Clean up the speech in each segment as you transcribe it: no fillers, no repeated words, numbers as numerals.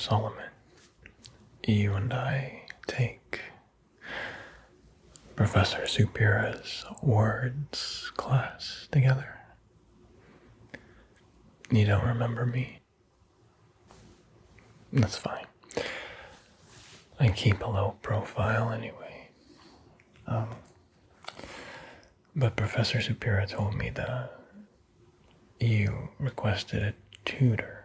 Solomon, you and I take Professor Supira's words class together. You don't remember me? That's fine. I keep a low profile anyway. But Professor Supira told me that you requested a tutor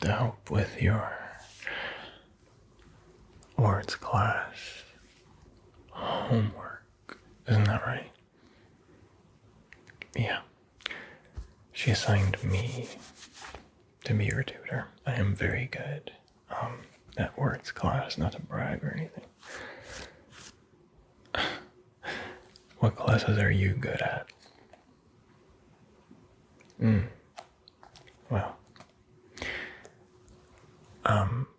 to help with your words class homework. Isn't that right? Yeah. She assigned me to be your tutor. I am very good at words class, not to brag or anything. What classes are you good at? Well.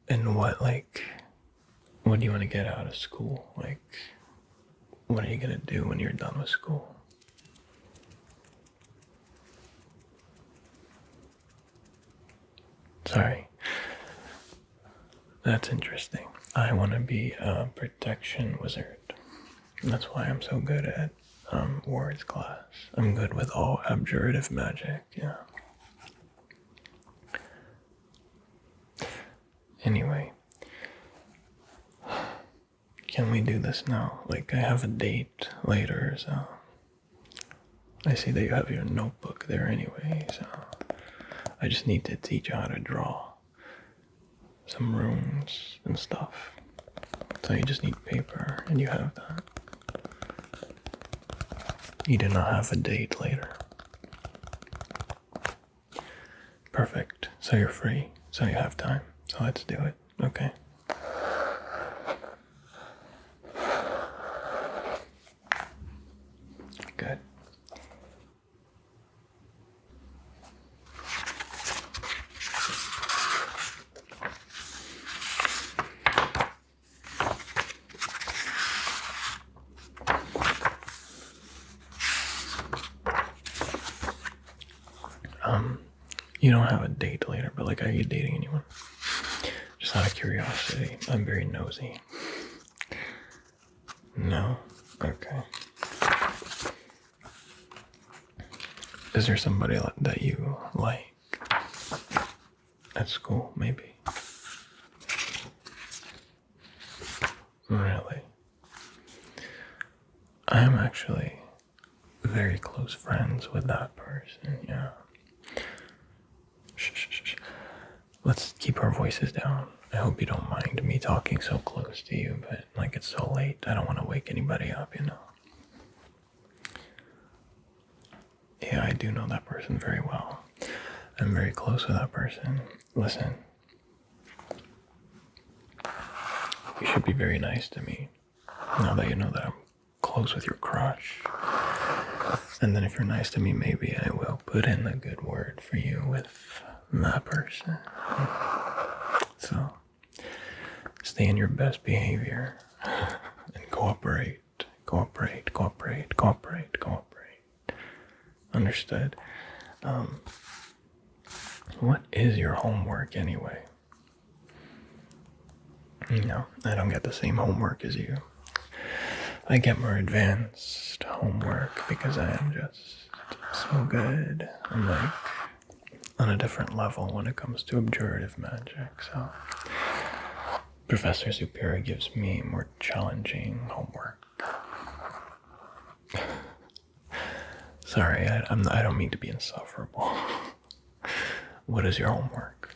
And what do you want to get out of school? Like, what are you gonna do when you're done with school? Sorry. That's interesting. I want to be a protection wizard. That's why I'm so good at words class. I'm good with all abjurative magic, yeah. Anyway, can we do this now? Like, I have a date later, so I see that you have your notebook there anyway, so I just need to teach you how to draw some runes and stuff. So you just need paper, and you have that. You do not have a date later. Perfect. So you're free. So you have time. So let's do it. Okay. Good. You don't have a date later, but like, are you dating anyone? Just out of curiosity. I'm very nosy. No? Okay. Is there somebody that you like at school, maybe? Really? I am actually very close friends with that person, yeah. Shh. Let's keep our voices down. I hope you don't mind me talking so close to you, but like, it's so late, I don't want to wake anybody up, you know. Yeah, I do know that person very well. I'm very close with that person. Listen, you should be very nice to me, now that you know that I'm close with your crush. And then if you're nice to me, maybe I will put in a good word for you with that person. So, stay in your best behavior and cooperate. Understood? What is your homework anyway? No, I don't get the same homework as you. I get more advanced homework because I am just so good. I'm like on a different level when it comes to abjurative magic, so Professor Supira gives me more challenging homework. Sorry, I don't mean to be insufferable. What is your homework?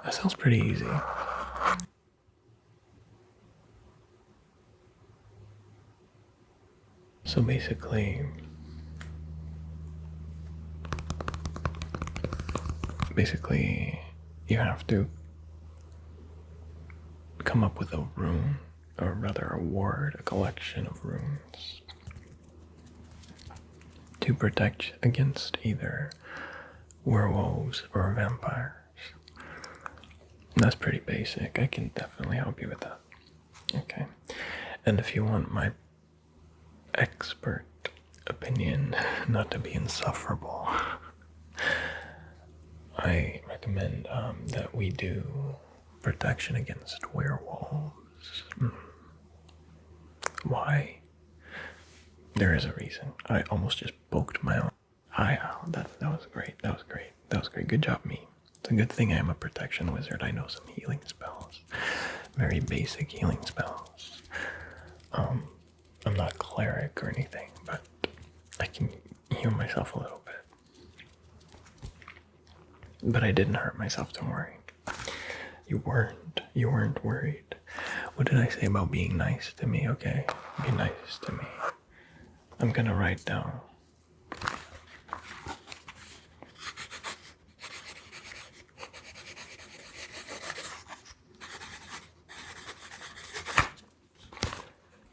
That sounds pretty easy. So basically, you have to come up with a rune, or rather a word, a collection of runes to protect against either werewolves or vampires. That's pretty basic. I can definitely help you with that. Okay. And if you want my expert opinion, not to be insufferable, I recommend that we do protection against werewolves. Why? There is a reason. I almost just poked my own eye out. That was great. That was great. That was great. Good job, me. It's a good thing I am a protection wizard. I know some healing spells. Very basic healing spells. I'm not a cleric or anything, but I can heal myself a little bit. But I didn't hurt myself, don't worry. You weren't worried. What did I say about being nice to me, okay? Be nice to me. I'm gonna write down.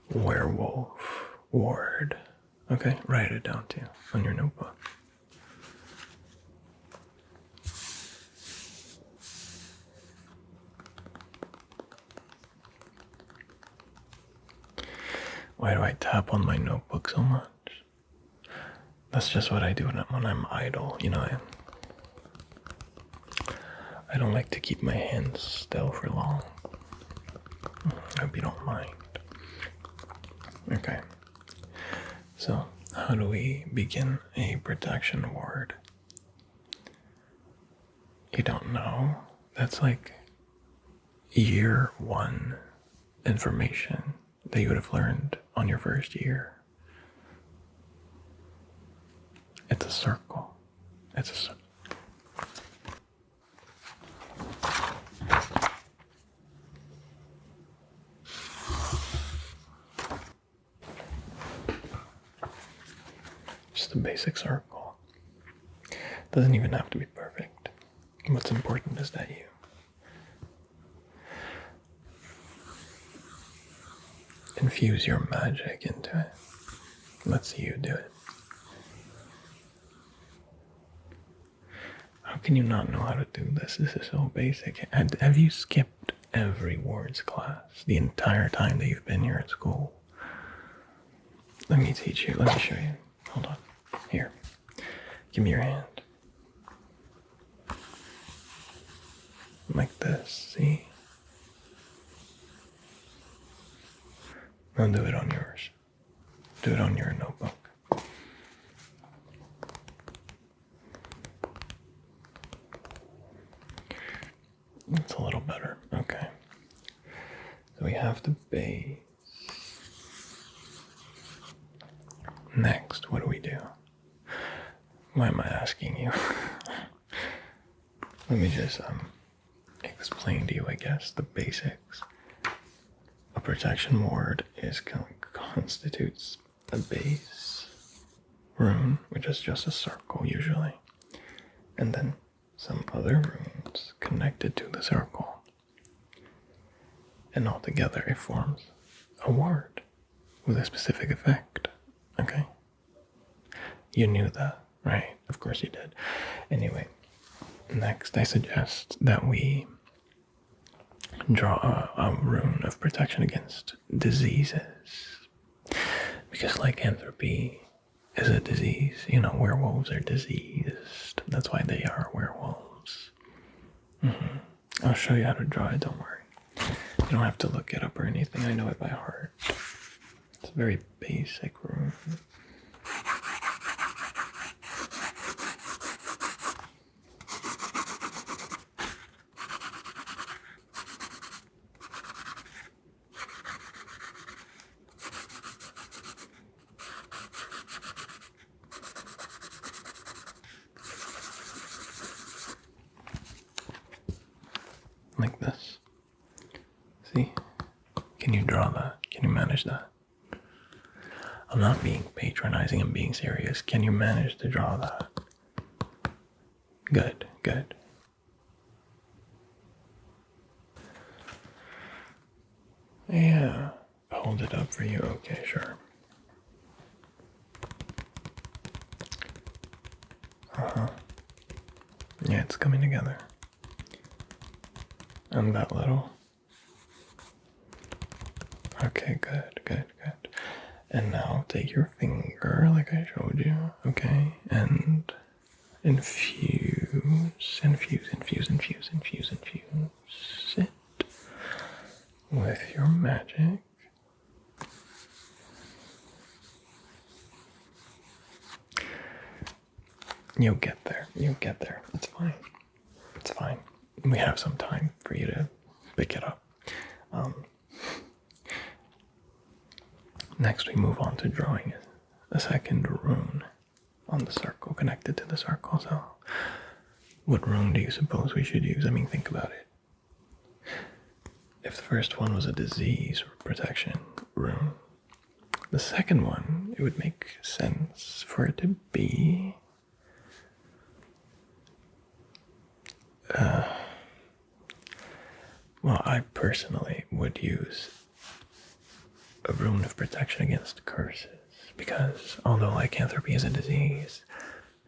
Werewolf ward. Okay, write it down too on your notebook. Why do I tap on my notebook so much? That's just what I do when I'm idle, you know. I don't like to keep my hands still for long. I hope you don't mind. Okay. So, how do we begin a protection ward? You don't know? That's like year one information that you would have learned on your first year. It's a circle. It's a circle. Just a basic circle. Doesn't even have to be perfect. What's important is that you infuse your magic into it. Let's you do it. How can you not know how to do this? This is so basic. Have you skipped every wards class the entire time that you've been here at school? Let me teach you. Let me show you. Hold on. Here. Give me your hand. Like this, see? Now do it on yours. Do it on your notebook. That's a little better. Okay. So we have the base. Next, what do we do? Why am I asking you? Let me just explain to you, I guess, the basics. A protection ward constitutes a base rune, which is just a circle usually, and then some other runes connected to the circle. And altogether it forms a ward with a specific effect. Okay? You knew that, right? Of course you did. Anyway, next I suggest that we draw a rune of protection against diseases. Because lycanthropy is a disease. You know, werewolves are diseased. That's why they are werewolves. I'll show you how to draw it, don't worry. You don't have to look it up or anything. I know it by heart. It's a very basic rune. Like this. See? Can you draw that? Can you manage that? I'm not being patronizing, I'm being serious. Can you manage to draw that? Good, good. Yeah. Hold it up for you. Okay, sure. Yeah, it's coming together. And that little. Okay, good, good, good. And now take your finger, like I showed you, okay, and infuse it with your magic. You'll get there. It's fine. It's fine. We have some time for you to pick it up. Next, we move on to drawing a second rune on the circle, connected to the circle. So, what rune do you suppose we should use? I mean, think about it. If the first one was a disease protection rune, the second one, it would make sense for it to be well, I personally would use a rune of protection against curses, because although lycanthropy is a disease,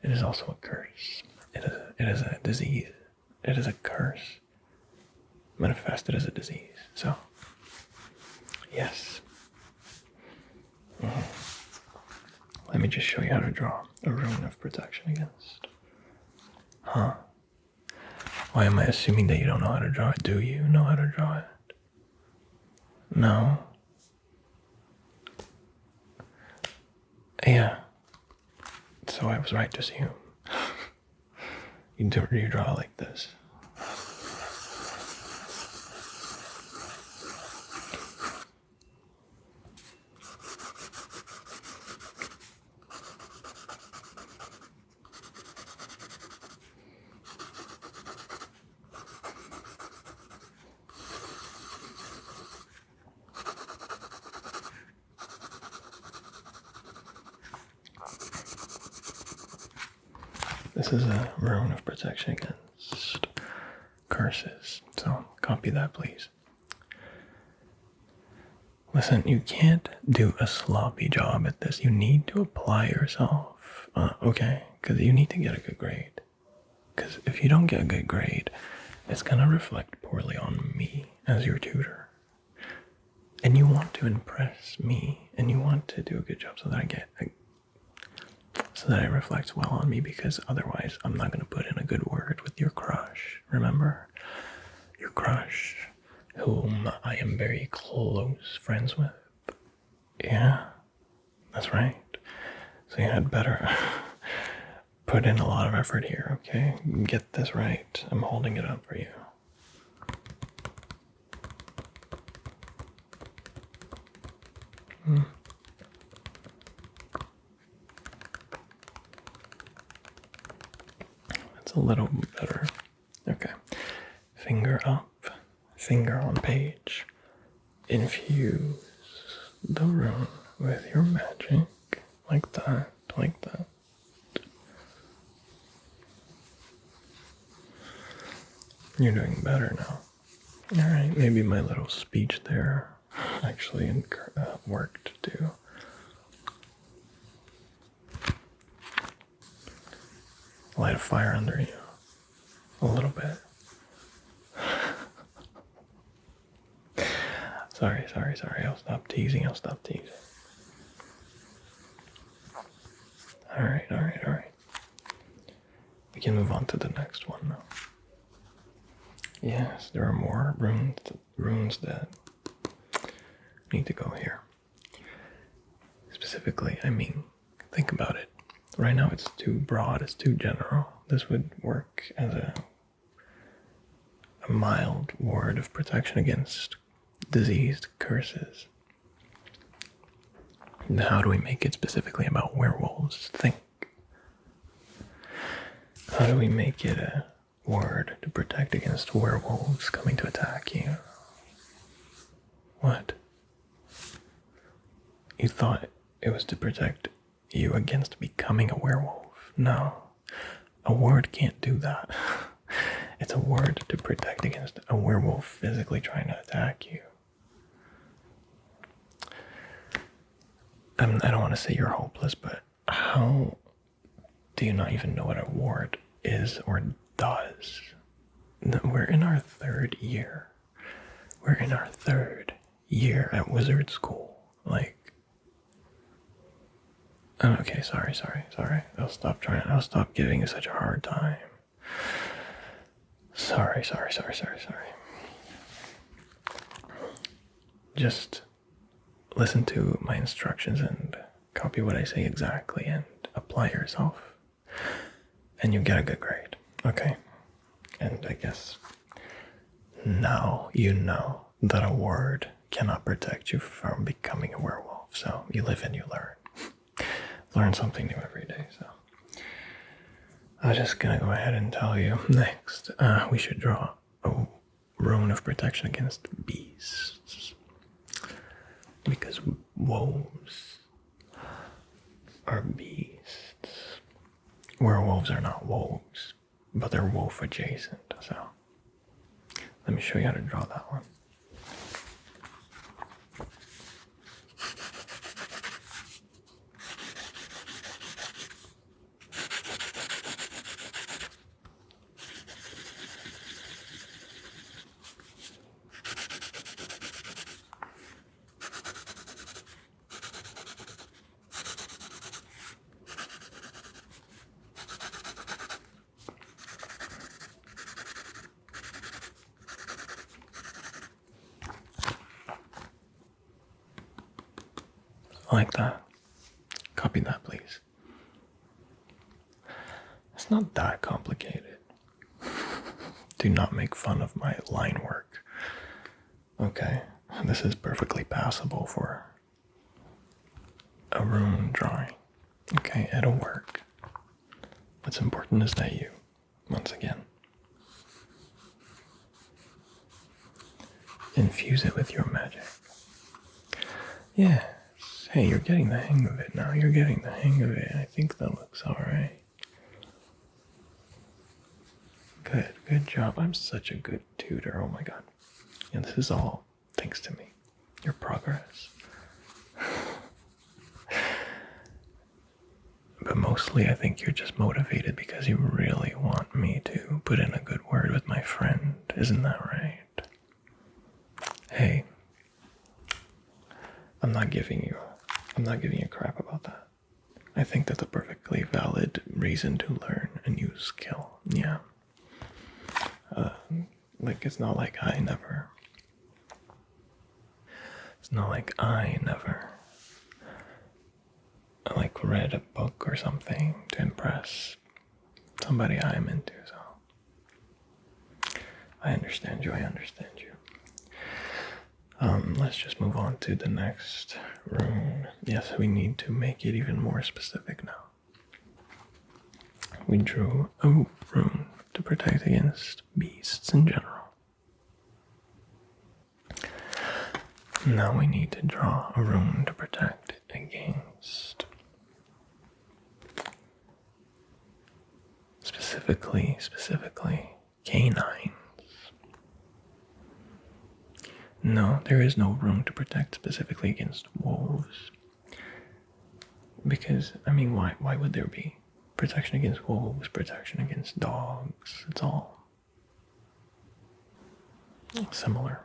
it is also a curse. It is a disease. It is a curse manifested as a disease. So, yes. Let me just show you how to draw a rune of protection against. Huh? Why am I assuming that you don't know how to draw it? Do you know how to draw it? No? Yeah. So I was right to assume. You draw like this. This is a rune of protection against curses, so copy that, please. Listen, you can't do a sloppy job at this. You need to apply yourself, okay? Because you need to get a good grade. Because if you don't get a good grade, it's going to reflect poorly on me as your tutor. And you want to impress me, and you want to do a good job so that it reflects well on me, because otherwise I'm not going to put in a good word with your crush. Remember? Your crush, whom I am very close friends with. Yeah, that's right. So you had better put in a lot of effort here, okay? Get this right. I'm holding it up for you. That's a little better. Okay. Finger up, finger on page. Infuse the rune with your magic, like that, like that. You're doing better now. Alright, maybe my little speech there actually worked too. Light a fire under you. A little bit. Sorry. I'll stop teasing. Alright. We can move on to the next one now. Yes, there are more runes that need to go here. Specifically, I mean, think about it. Right now it's too broad, it's too general. This would work as a mild ward of protection against diseased curses. And how do we make it specifically about werewolves? Think. How do we make it a ward to protect against werewolves coming to attack you? What? You thought it was to protect you against becoming a werewolf? No. A ward can't do that. It's a ward to protect against a werewolf physically trying to attack you. I don't want to say you're hopeless, but how do you not even know what a ward is or does? We're in our third year. We're in our third year at wizard school. Like, Okay, sorry. I'll stop giving you such a hard time. Sorry. Just listen to my instructions and copy what I say exactly and apply yourself. And you get a good grade. Okay? And I guess now you know that a word cannot protect you from becoming a werewolf. So you live and you learn. Learn something new every day, so. I'm just gonna go ahead and tell you next. We should draw a rune of protection against beasts. Because wolves are beasts. Werewolves are not wolves, but they're wolf adjacent, so. Let me show you how to draw that one. Like that. Copy that, please. It's not that complicated. Do not make fun of my line work. Okay, this is perfectly passable for a rune drawing. Okay, it'll work. What's important is that you, once again, infuse it with your magic. Yes. Hey, you're getting the hang of it now. You're getting the hang of it. I think that looks alright. Good job. I'm such a good tutor. Oh my god. And this is all thanks to me. Your progress. But mostly I think you're just motivated because you really want me to put in a good word with my friend. Isn't that right? Hey, I'm not giving you crap about that. I think that's a perfectly valid reason to learn a new skill. Yeah. It's not like I never read a book or something to impress somebody I'm into, so I understand you. Let's just move on to the next rune. Yes, we need to make it even more specific now. We drew a rune to protect against beasts in general. Now we need to draw a rune to protect against specifically canines. No, there is no rune to protect specifically against wolves. Because, why would there be? Protection against wolves, protection against dogs, it's all similar.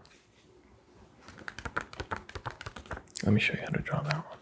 Let me show you how to draw that one.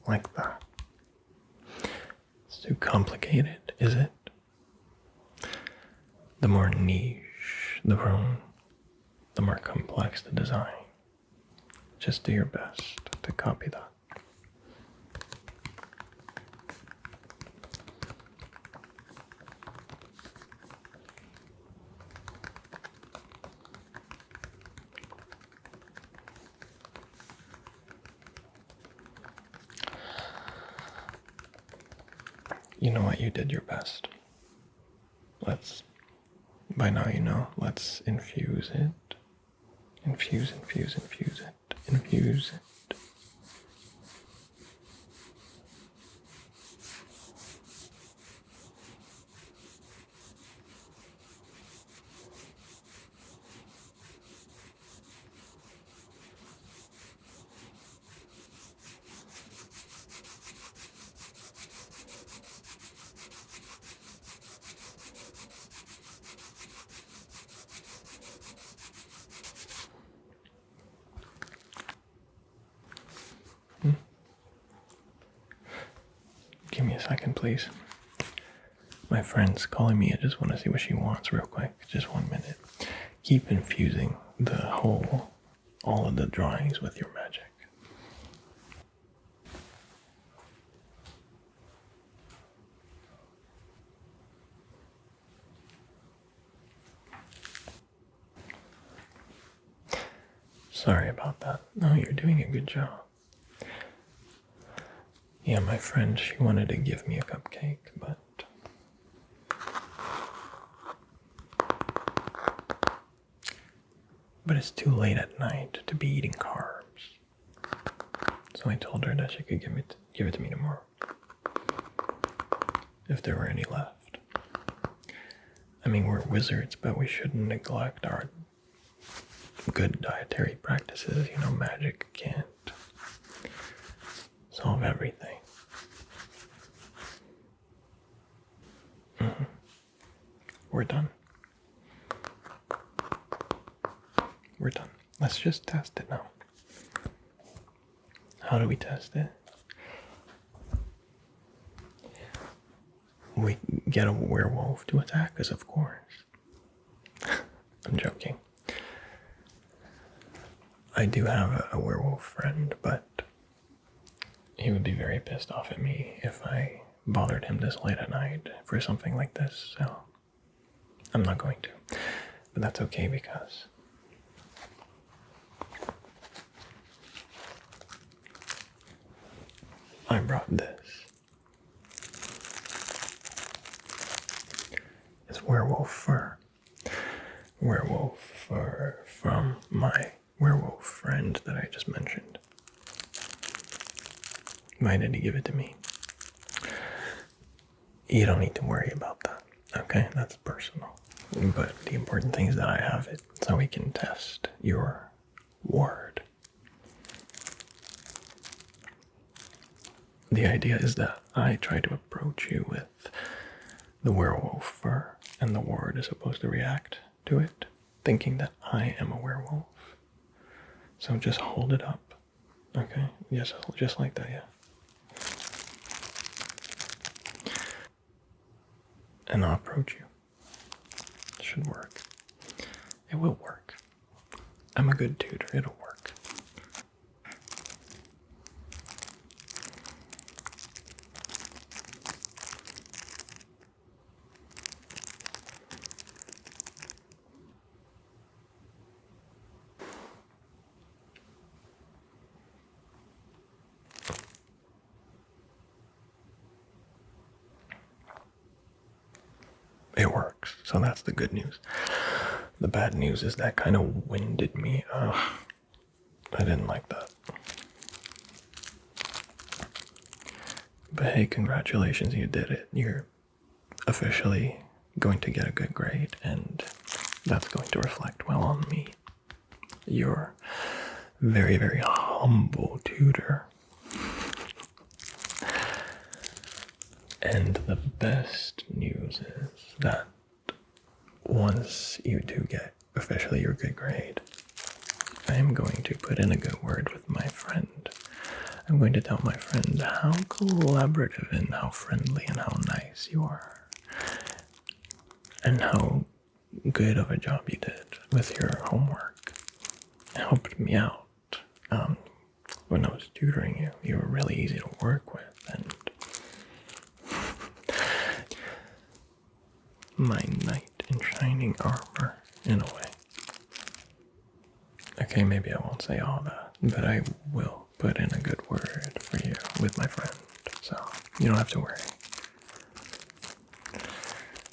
Like that. It's too complicated, is it? The more niche the rune, the more complex the design. Just do your best to copy that. You know what? You did your best. By now you know, let's infuse it. Infuse it. Infuse it. Give me a second, please. My friend's calling me. I just want to see what she wants real quick. Just 1 minute. Keep infusing all of the drawings with your magic. Sorry about that. No, you're doing a good job. Yeah, my friend, she wanted to give me a cupcake, but it's too late at night to be eating carbs. So I told her that she could give it to me tomorrow, if there were any left. I mean, we're wizards, but we shouldn't neglect our good dietary practices. You know, magic can't solve everything. We're done. We're done. Let's just test it now. How do we test it? We get a werewolf to attack us, of course. I'm joking. I do have a werewolf friend, but he would be very pissed off at me if I bothered him this late at night for something like this, so I'm not going to. But that's okay because I brought this. It's werewolf fur. Werewolf fur from my werewolf friend that I just mentioned. Why did he give it to me? You don't need to worry about that, okay? That's personal. But the important thing is that I have it so we can test your ward. The idea is that I try to approach you with the werewolf fur, and the ward is supposed to react to it, thinking that I am a werewolf. So just hold it up, okay? Yes, just like that, yeah. And I'll approach you. It should work. It will work. I'm a good tutor. It'll work. It works, so that's the good news. The bad news is that kind of winded me. I didn't like that. But hey, congratulations, you did it. You're officially going to get a good grade, and that's going to reflect well on me. Your very, very humble tutor. And the best news is that once you do get officially your good grade, I am going to put in a good word with my friend. I'm going to tell my friend how collaborative and how friendly and how nice you are, and how good of a job you did with your homework. It helped me out when I was tutoring you. You were really easy to work with, and my knight in shining armor, in a way. Okay, maybe I won't say all that, but I will put in a good word for you with my friend, so you don't have to worry.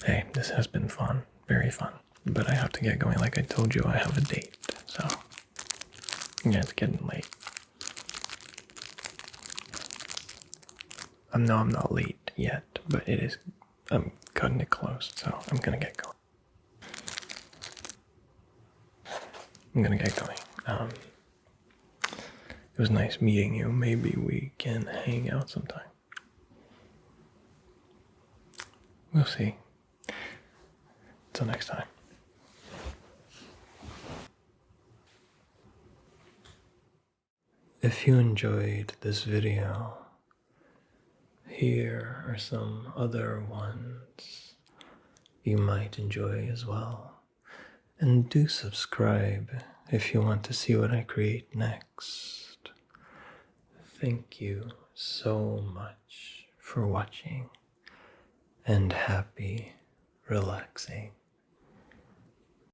Hey, this has been fun. Very fun. But I have to get going. Like I told you, I have a date. So, yeah, it's getting late. No, I'm not late yet, but it is. I'm cutting it close, so I'm gonna get going. It was nice meeting you. Maybe we can hang out sometime. We'll see. Till next time. If you enjoyed this video, here are some other ones you might enjoy as well. And do subscribe if you want to see what I create next. Thank you so much for watching, and happy relaxing.